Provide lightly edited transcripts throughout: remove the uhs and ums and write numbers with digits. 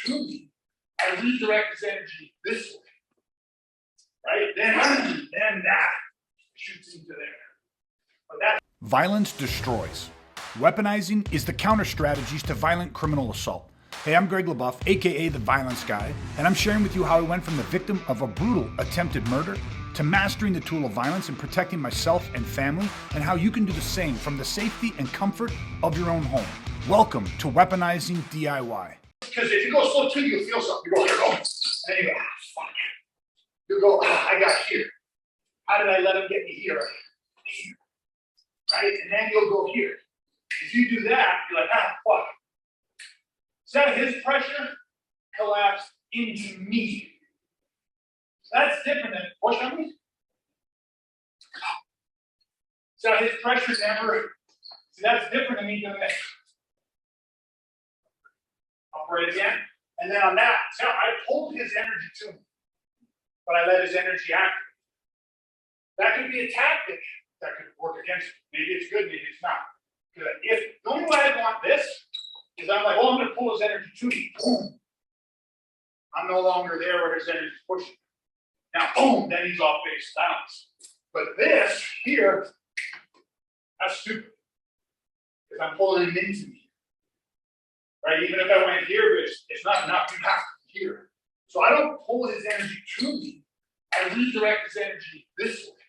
to me, I redirect his energy this way. Right? Then that shoots into there. But that Violence destroys. Weaponizing is the counter strategies to violent criminal assault. Hey, I'm Greg LaBeouf, aka The Violence Guy, and I'm sharing with you how I went from the victim of a brutal attempted murder to mastering the tool of violence and protecting myself and family, and how you can do the same from the safety and comfort of your own home. Welcome to Weaponizing DIY. Because if you go slow too, you'll feel something. You go, here, go. And then you go, fuck. You go, I got here. How did I let him get me here? Here. Right? And then you'll go here. If you do that, you're like, fuck. Instead of his pressure collapsed into me. That's different than push on me. So his pressure never, see, that's different than me doing this. Operate again. And then on that, so I pulled his energy to me, but I let his energy activate. That could be a tactic that could work against me. Maybe it's good, maybe it's not. If the only way I want this is I'm like, I'm going to pull his energy to me. Boom. I'm no longer there where his energy is pushing. Now, boom, then he's off base balance. But this here, that's stupid. Because I'm pulling him into me. Right? Even if I went here, it's not enough. You have to here. So I don't pull his energy to me. I redirect his energy this way.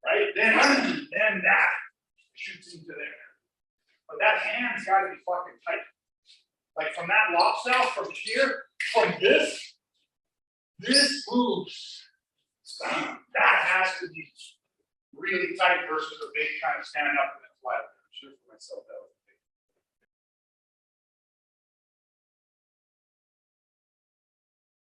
Right? Then that shoots into there. But that hand's got to be fucking tight. Like from that lock cell, from here, from this moves. That has to be really tight versus a big kind of stand up and flat. I'm sure for myself that was